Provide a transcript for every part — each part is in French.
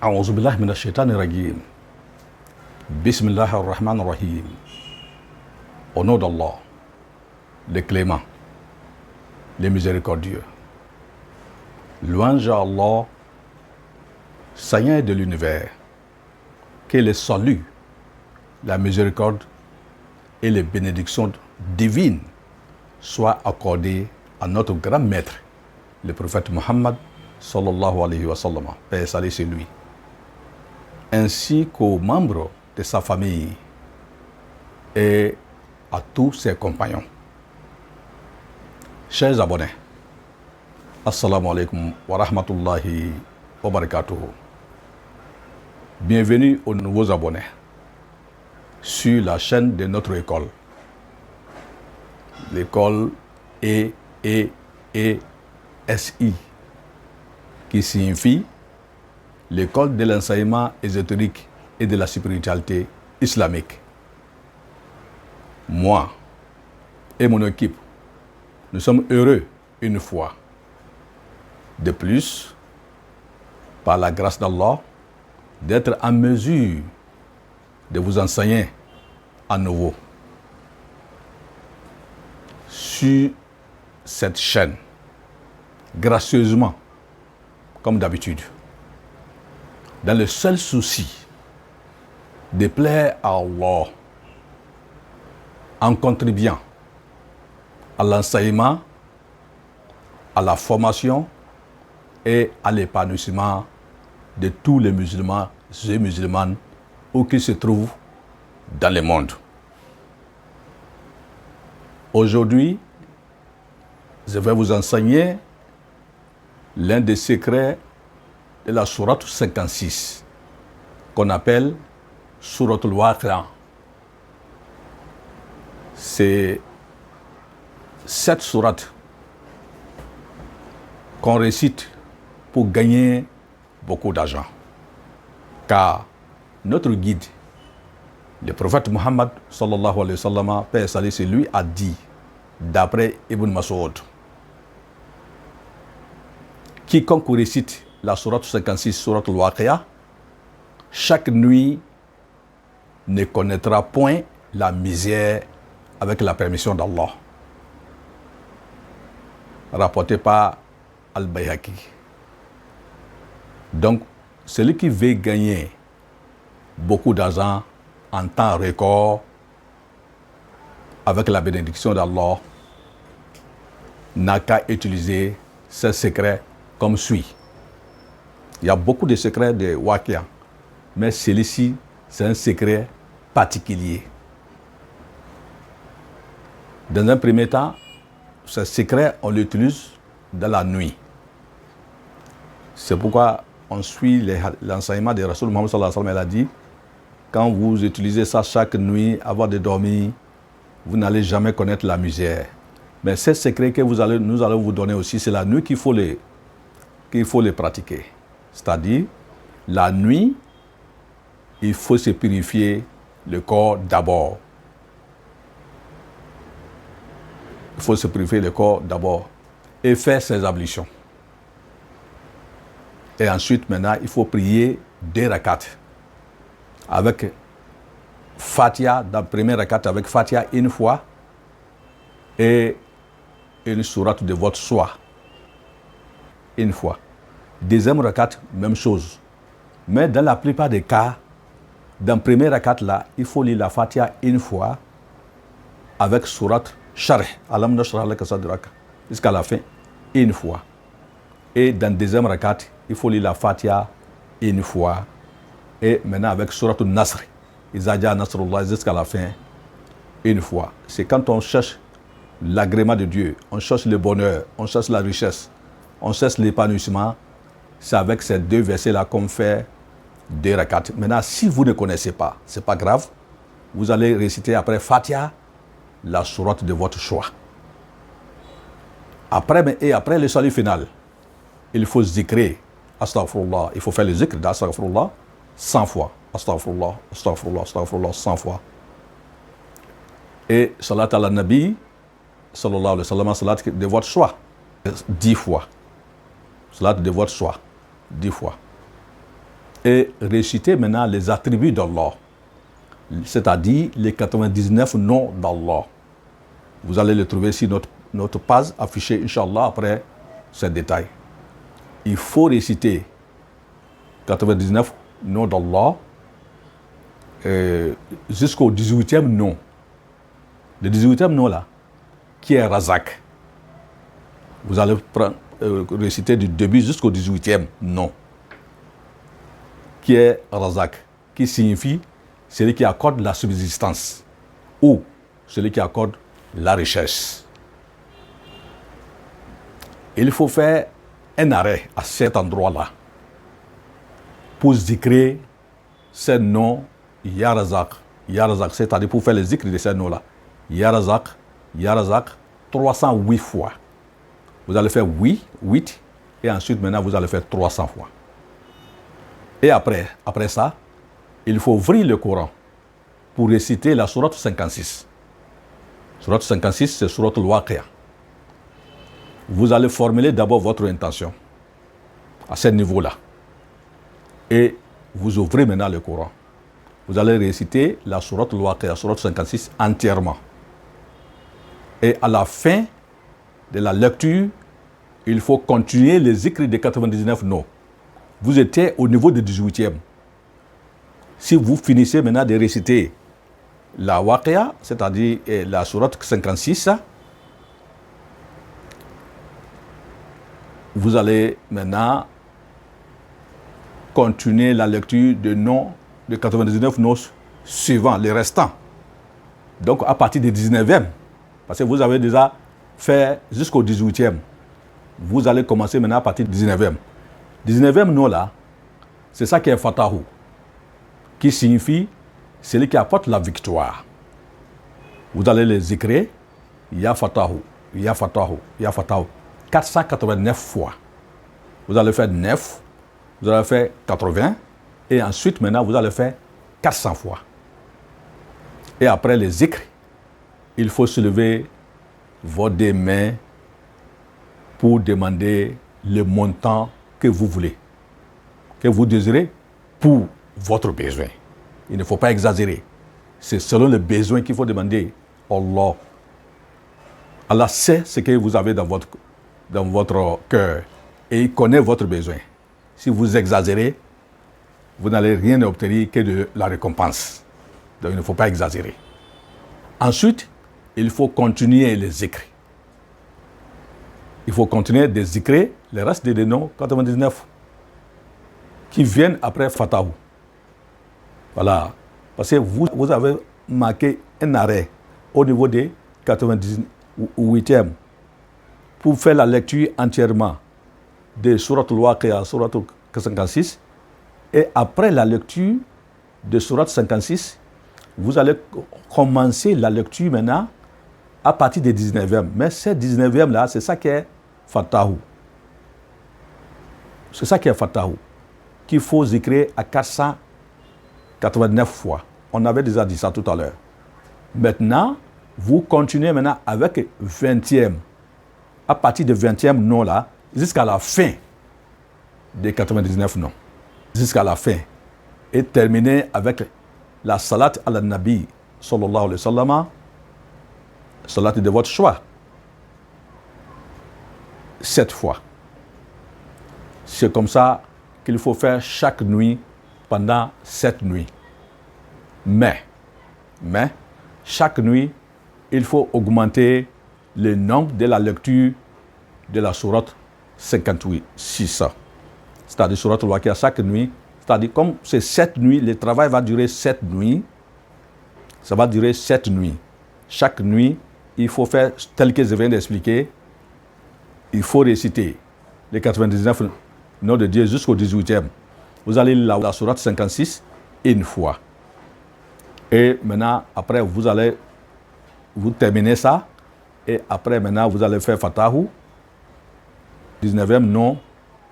أعوذ بالله من الشيطان الرجيم. بسم الله الرحمن الرحيم. Au nom d'Allah, le clément, le miséricordieux. Louange à Allah, Seigneur de l'univers, que le salut, la miséricorde et les bénédictions divines soient accordées à notre grand maître, le prophète Muhammad sallallahu alayhi wa sallam, paix et salut sur lui, ainsi qu'aux membres de sa famille et à tous ses compagnons. Chers abonnés, Assalamu alaikum wa rahmatullahi wa barakatuhu. Bienvenue aux nouveaux abonnés sur la chaîne de notre école, l'école EEESI, qui signifie l'école de l'enseignement ésotérique et de la spiritualité islamique. Moi et mon équipe, nous sommes heureux une fois de plus, par la grâce d'Allah, d'être en mesure de vous enseigner à nouveau sur cette chaîne, gracieusement, comme d'habitude, dans le seul souci de plaire à Allah, en contribuant à l'enseignement, à la formation et à l'épanouissement de tous les musulmans et musulmanes où qu'ils se trouvent dans le monde. Aujourd'hui, je vais vous enseigner l'un des secrets de la sourate 56, qu'on appelle sourate al-Waqi'a. C'est cette sourate qu'on récite pour gagner beaucoup d'argent. Car notre guide, le prophète Muhammad sallallahu alayhi wa sallam, paix et salut sur lui, a dit, d'après Ibn Mas'ud, quiconque récite la sourate 56, sourate al-Waqi'a, chaque nuit ne connaîtra point la misère avec la permission d'Allah. Rapporté par Al-Bayhaqi. Donc, celui qui veut gagner beaucoup d'argent en temps record avec la bénédiction d'Allah n'a qu'à utiliser ce secret comme suit. Il y a beaucoup de secrets de Waqi'a, mais celui-ci, c'est un secret particulier. Dans un premier temps, ce secret, on l'utilise dans la nuit. C'est pourquoi on suit l'enseignement de Rasul Muhammad sallallahu alayhi wa sallam. Elle a dit, quand vous utilisez ça chaque nuit avant de dormir, vous n'allez jamais connaître la misère. Mais ce secret que nous allons vous donner aussi, c'est la nuit qu'il faut les pratiquer. C'est-à-dire, la nuit, il faut se purifier le corps d'abord. Il faut se purifier le corps d'abord et faire ses ablutions. Et ensuite, maintenant, il faut prier 2 rakats avec Fatiha, dans la première rakat avec Fatiha une fois et une sourate de votre choix une fois. Deuxième rakat, même chose. Mais dans la plupart des cas, dans la première rakat là, il faut lire la Fatiha une fois avec sourate Sharh, Alam Nashrah Laka Sadrak, jusqu'à la fin, une fois. Et dans la deuxième rakat, il faut lire la Fatiha une fois. Et maintenant avec sourate Nasr, Izaja Nasrullah jusqu'à la fin, une fois. C'est quand on cherche l'agrément de Dieu, on cherche le bonheur, on cherche la richesse, on cherche l'épanouissement. C'est avec ces deux versets-là qu'on fait 2 rakats. Maintenant, si vous ne connaissez pas, ce n'est pas grave. Vous allez réciter après Fatiha la sourate de votre choix. Après le salut final, il faut zikrer Astaghfirullah. Il faut faire le zikr d'Astaghfirullah 100 fois. Astaghfirullah, Astaghfirullah, Astaghfirullah 100 fois. Et salat ala nabi, sallallahu alayhi wa sallam, salat de votre choix, 10 fois. Salat de votre choix, 10 fois. Et réciter maintenant les attributs d'Allah, c'est-à-dire les 99 noms d'Allah. Vous allez le trouver sur notre page affichée, Inch'Allah, après ces détails. Il faut réciter 99 noms d'Allah jusqu'au 18e nom. Le 18e nom là, qui est Razak. Vous allez réciter du début jusqu'au 18e nom, qui est Razak, qui signifie celui qui accorde la subsistance ou celui qui accorde la richesse. Il faut faire un arrêt à cet endroit-là pour zikrer ces noms Ya Razak, c'est-à-dire pour faire le zikr de ces noms-là. Ya Razak, 308 fois. Vous allez faire 8, et ensuite maintenant vous allez faire 300 fois. Et après ça, il faut ouvrir le Coran pour réciter la sourate 56. Sourate 56, c'est sourate al-Waqi'a. Vous allez formuler d'abord votre intention à ce niveau-là. Et vous ouvrez maintenant le Coran. Vous allez réciter la sourate al-Waqi'a, sourate 56 entièrement. Et à la fin de la lecture, il faut continuer les écrits des 99 noms. Vous étiez au niveau du 18e. Si vous finissez maintenant de réciter la Waqi'a, c'est-à-dire la sourate 56, vous allez maintenant continuer la lecture de 99 noms suivants, les restants. Donc à partir du 19e, parce que vous avez déjà fait jusqu'au 18e, vous allez commencer maintenant à partir du 19e. 19e nom là, c'est ça qui est Fatahu, qui signifie celui qui apporte la victoire. Vous allez les écrire Ya Fatahu, Ya Fatahu, Ya Fatahu, 489 fois. Vous allez faire 9, vous allez faire 80, et ensuite maintenant vous allez faire 400 fois. Et après les zikr, il faut soulever vos deux mains pour demander le montant que vous voulez, que vous désirez pour votre besoin. Il ne faut pas exagérer. C'est selon le besoin qu'il faut demander à Allah. Allah sait ce que vous avez dans votre cœur et il connaît votre besoin. Si vous exagérez, vous n'allez rien obtenir que de la récompense. Donc il ne faut pas exagérer. Ensuite, il faut continuer les zikrs. Il faut continuer de zikrer le reste des noms 99 qui viennent après Fatahu. Voilà. Parce que vous avez marqué un arrêt au niveau des 98e pour faire la lecture entièrement de Surat al-Waqi'a, Surat 56. Et après la lecture de Surat 56, vous allez commencer la lecture maintenant à partir des 19e. Mais ce 19e là, c'est ça qui est Fatahu. C'est ça qui est Fatahu, qu'il faut zikrer à 489 fois. On avait déjà dit ça tout à l'heure. Maintenant, vous continuez maintenant avec 20e. À partir du 20e nom là, jusqu'à la fin des 99 noms. Jusqu'à la fin. Et terminer avec la salat ala nabi, sallallahu alayhi wa sallam, salat de votre choix. 7 fois. C'est comme ça qu'il faut faire chaque nuit pendant 7 nuits. Mais, chaque nuit, il faut augmenter le nombre de la lecture de la sourate 58, 6. C'est-à-dire sourate al-Waqi'a chaque nuit. C'est-à-dire comme c'est 7 nuits, le travail va durer 7 nuits. Ça va durer 7 nuits. Chaque nuit, il faut faire tel que je viens d'expliquer. Il faut réciter les 99 noms de Dieu jusqu'au 18e. Vous allez lire la sourate 56 une fois. Et maintenant, après, vous terminez ça. Et après, maintenant, vous allez faire Fatahu, 19e nom,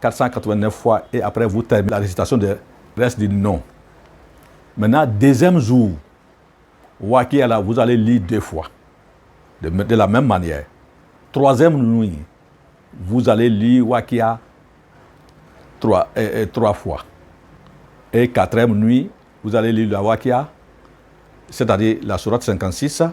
489 fois. Et après, vous terminez la récitation du reste du nom. Maintenant, deuxième jour, Waqi'a là, vous allez lire 2 fois. De la même manière. Troisième nuit, vous allez lire Waqi'a 3 fois. Et quatrième nuit, vous allez lire la Waqi'a, c'est-à-dire la sourate 56,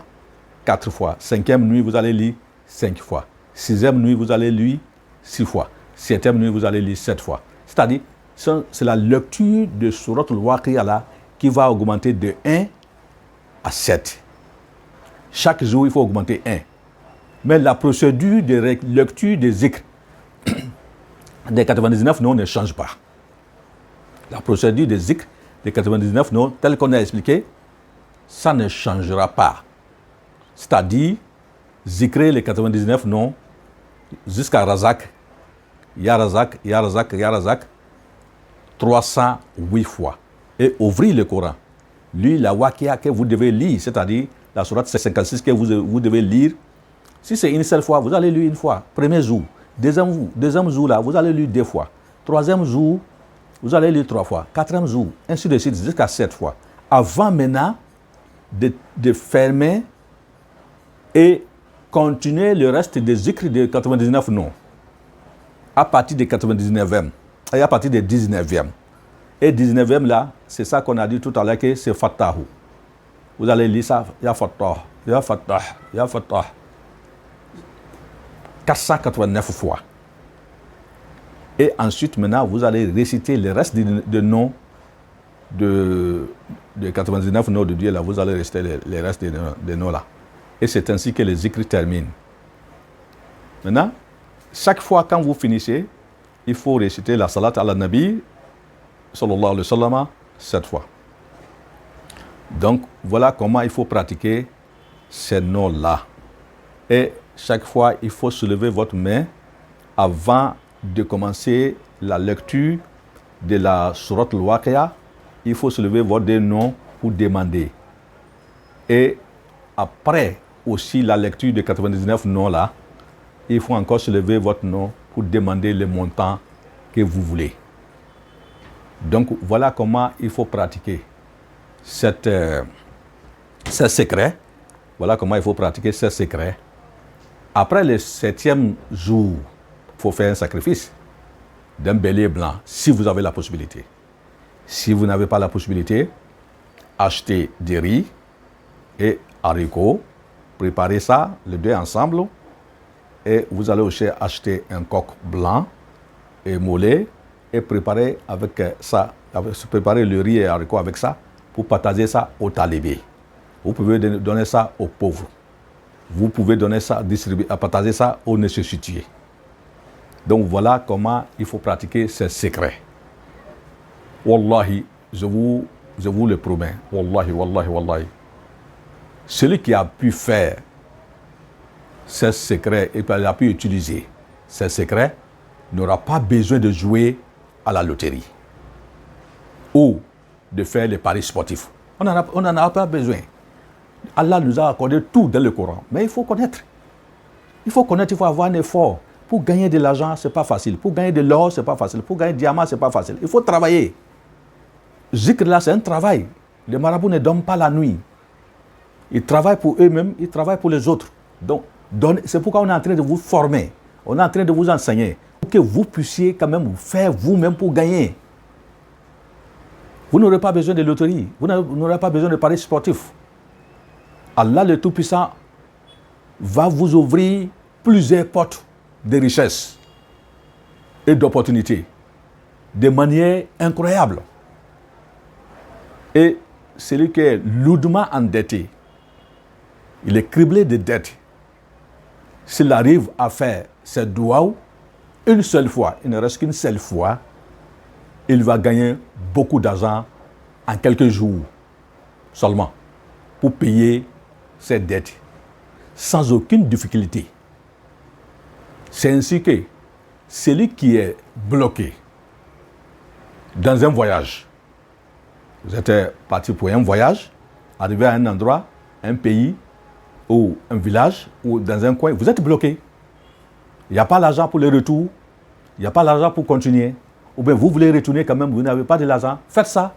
4 fois. Cinquième nuit, vous allez lire 5 fois. Sixième nuit, vous allez lire 6 fois. Septième nuit, vous allez lire 7 fois. C'est-à-dire, c'est la lecture de sourate al-Waqi'a là qui va augmenter de 1 à 7. Chaque jour, il faut augmenter 1. Mais la procédure de lecture des zikr des 99 noms ne change pas. La procédure des zikr des 99 noms, telle qu'on a expliqué, ça ne changera pas. C'est-à-dire, zikrer les 99 noms jusqu'à Razak, Ya Razak, Ya Razak, Ya Razak, 308 fois. Et ouvrir le Coran. Lui, la Waqi'a que vous devez lire, c'est-à-dire la sourate 56 que vous devez lire. Si c'est une seule fois, vous allez lire une fois. Premier jour. Deuxième jour, là, vous allez lire 2 fois. Troisième jour, vous allez lire 3 fois. Quatrième jour, ainsi de suite, jusqu'à 7 fois. Avant maintenant de fermer et continuer le reste des zikrs de 99 noms. À partir du 99e et à partir du 19e. Et 19e là, c'est ça qu'on a dit tout à l'heure que c'est Fatahu. Vous allez lire ça, Ya Fatah, Ya Fatah, Ya Fatah. 489 fois. Et ensuite, maintenant, vous allez réciter le reste des noms de 99 noms de Dieu là. Vous allez réciter les restes des noms là. Et c'est ainsi que les zikrs terminent. Maintenant, chaque fois quand vous finissez, il faut réciter la salat ala nabi sallallahu alayhi wa sallam 7 fois. Donc, voilà comment il faut pratiquer ces noms-là. Et chaque fois, il faut soulever votre main avant de commencer la lecture de la sourate al-Waqi'a. Il faut soulever votre nom pour demander. Et après aussi la lecture de 99 noms-là, il faut encore soulever votre nom pour demander le montant que vous voulez. Donc, voilà comment il faut pratiquer ce secret. Voilà comment il faut pratiquer ce secret. Après le 7e jour, il faut faire un sacrifice d'un bélier blanc, si vous avez la possibilité. Si vous n'avez pas la possibilité, achetez du riz et haricots, préparez ça, les deux ensemble, et vous allez aussi acheter un coq blanc et mollet, et préparer avec ça, préparer le riz et haricots avec ça, pour partager ça aux talibés. Vous pouvez donner ça aux pauvres. Vous pouvez donner ça, partager ça aux nécessités. Donc voilà comment il faut pratiquer ces secrets. Wallahi, je vous le promets. Wallahi, wallahi, wallahi. Celui qui a pu faire ces secrets et qui a pu utiliser ces secrets n'aura pas besoin de jouer à la loterie ou de faire les paris sportifs. On n'en a pas besoin. Allah nous a accordé tout dans le Coran. Mais il faut connaître. Il faut connaître, il faut avoir un effort. Pour gagner de l'argent, ce n'est pas facile. Pour gagner de l'or, ce n'est pas facile. Pour gagner des diamants, ce n'est pas facile. Il faut travailler. Zikr là, c'est un travail. Les marabouts ne dorment pas la nuit. Ils travaillent pour eux-mêmes, ils travaillent pour les autres. Donc, c'est pourquoi on est en train de vous former. On est en train de vous enseigner. Pour que vous puissiez quand même faire vous-même pour gagner. Vous n'aurez pas besoin de loterie. Vous n'aurez pas besoin de paris sportifs. Allah le Tout-Puissant va vous ouvrir plusieurs portes de richesse et d'opportunités de manière incroyable. Et celui qui est lourdement endetté, il est criblé de dettes. S'il arrive à faire ses doigts une seule fois, il ne reste qu'une seule fois, il va gagner beaucoup d'argent en quelques jours seulement. pour payer ses dettes sans aucune difficulté. C'est ainsi que celui qui est bloqué dans un voyage, vous êtes parti pour un voyage, arrivé à un endroit, un pays ou un village ou dans un coin, vous êtes bloqué. Il n'y a pas l'argent pour le retour, il n'y a pas l'argent pour continuer. Ou bien vous voulez retourner quand même, vous n'avez pas de l'argent, faites ça.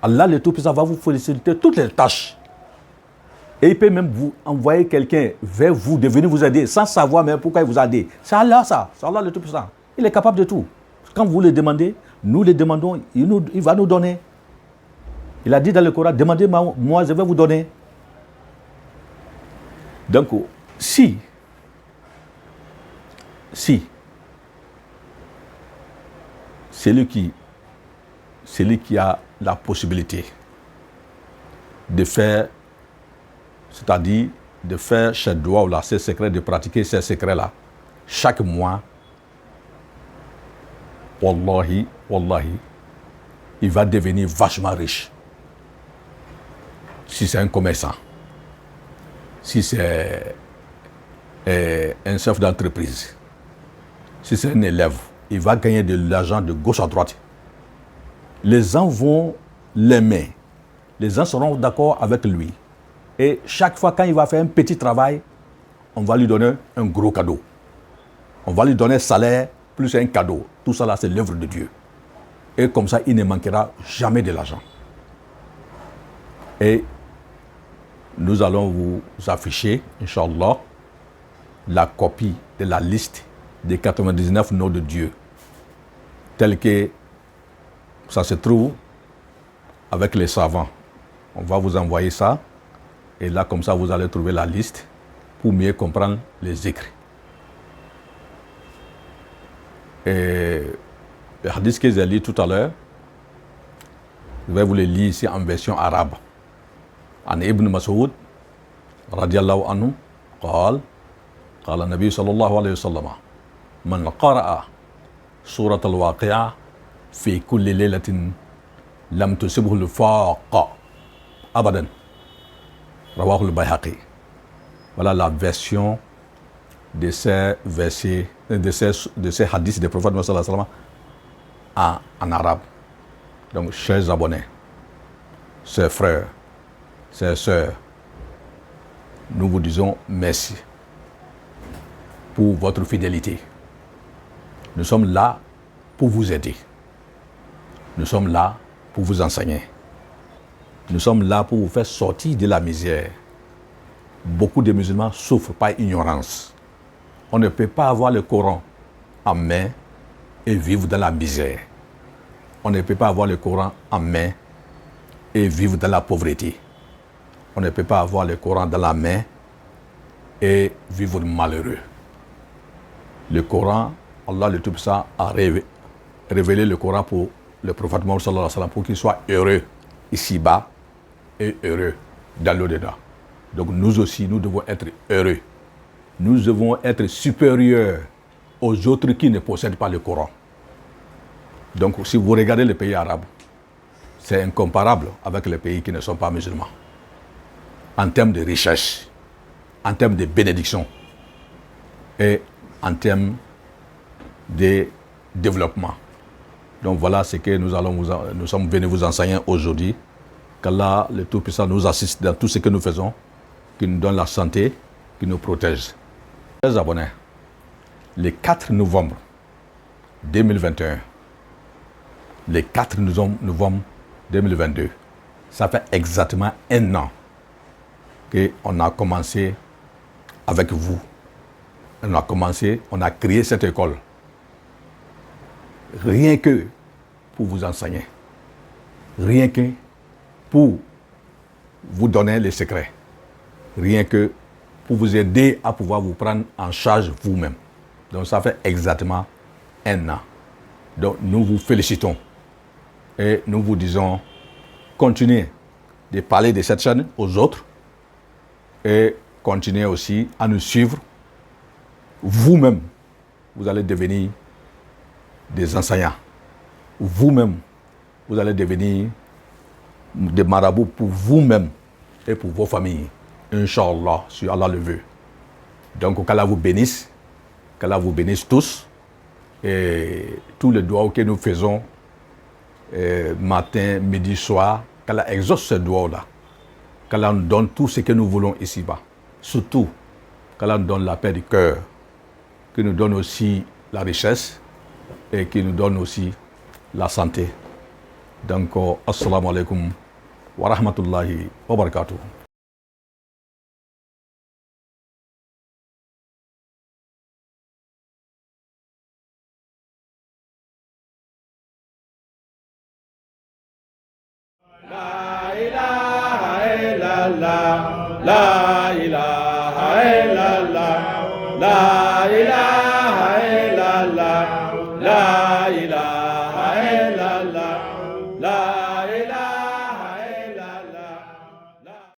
Allah le Tout-Puissant va vous faciliter toutes les tâches. Et il peut même vous envoyer quelqu'un vers vous, de venir vous aider, sans savoir même pourquoi il vous a aidé. C'est Allah ça, c'est Allah le Tout-Puissant. Il est capable de tout. Quand vous le demandez, nous le demandons, il va nous donner. Il a dit dans le Coran, demandez-moi, je vais vous donner. Donc, si celui qui a la possibilité de faire, c'est-à-dire de faire chez doigts là, ces secrets, de pratiquer ces secrets-là, chaque mois, wallahi, il va devenir vachement riche. Si c'est un commerçant, si c'est un chef d'entreprise, si c'est un élève, il va gagner de l'argent de gauche à droite. Les gens vont l'aimer. Les gens seront d'accord avec lui. Et chaque fois quand il va faire un petit travail, on va lui donner un gros cadeau. On va lui donner un salaire plus un cadeau. Tout ça là, c'est l'œuvre de Dieu. Et comme ça, il ne manquera jamais de l'argent. Et nous allons vous afficher, Inch'Allah, la copie de la liste des 99 noms de Dieu, tel que ça se trouve avec les savants. On va vous envoyer ça, et là, comme ça, vous allez trouver la liste pour mieux comprendre les écrits. Et le hadith que j'ai lu tout à l'heure, je vais vous le lire ici en version arabe. عن ابن مسعود رضي الله عنه قال قال النبي صلى الله عليه وسلم من قرأ سورة الواقعة في كل ليلة لم تصبه الفاقة أبدا رواه البيهقي. Voilà la version de ces versets, de ces hadiths des prophètes Mohammed sallallahu alayhi wa sallam en arabe. Donc, chers abonnés, chers frères, chers sœurs, nous vous disons merci pour votre fidélité. Nous sommes là pour vous aider. Nous sommes là pour vous enseigner. Nous sommes là pour vous faire sortir de la misère. Beaucoup de musulmans souffrent par ignorance. On ne peut pas avoir le Coran en main et vivre dans la misère. On ne peut pas avoir le Coran en main et vivre dans la pauvreté. On ne peut pas avoir le Coran dans la main et vivre malheureux. Le Coran, Allah le Tout-Puissant a révélé le Coran pour le prophète Mohammed sallallahu alayhi wa sallam pour qu'il soit heureux ici-bas et heureux dans l'au-delà. Donc nous aussi, nous devons être heureux. Nous devons être supérieurs aux autres qui ne possèdent pas le Coran. Donc si vous regardez les pays arabes, c'est incomparable avec les pays qui ne sont pas musulmans. En termes de richesse, en termes de bénédiction et en termes de développement. Donc voilà ce que nous sommes venus vous enseigner aujourd'hui. Qu'Allah, le Tout-Puissant, nous assiste dans tout ce que nous faisons, qu'il nous donne la santé, qu'il nous protège. Chers abonnés, le 4 novembre 2021, le 4 novembre 2022, ça fait exactement un an qu'on a commencé avec vous. On a créé cette école. Rien que pour vous enseigner. Rien que pour vous donner les secrets. Rien que pour vous aider à pouvoir vous prendre en charge vous-même. Donc ça fait exactement un an. Donc nous vous félicitons. Et nous vous disons, continuez de parler de cette chaîne aux autres. Et continuez aussi à nous suivre. Vous-même, vous allez devenir des enseignants. Vous-même, vous allez devenir des marabouts pour vous-même. et pour vos familles. Inch'Allah, si Allah le veut. Donc, qu'Allah vous bénisse. Qu'Allah vous bénisse tous. Et tous les doigts que nous faisons, matin, midi, soir, qu'Allah exauce ces doigts-là. Qu'Allah nous donne tout ce que nous voulons ici-bas. Surtout, qu'Allah nous donne la paix du cœur. Qu'il nous donne aussi la richesse et qu'il nous donne aussi la santé. Donc, assalamu alaikum wa rahmatullahi wa barakatuh. La ilaha illallah, la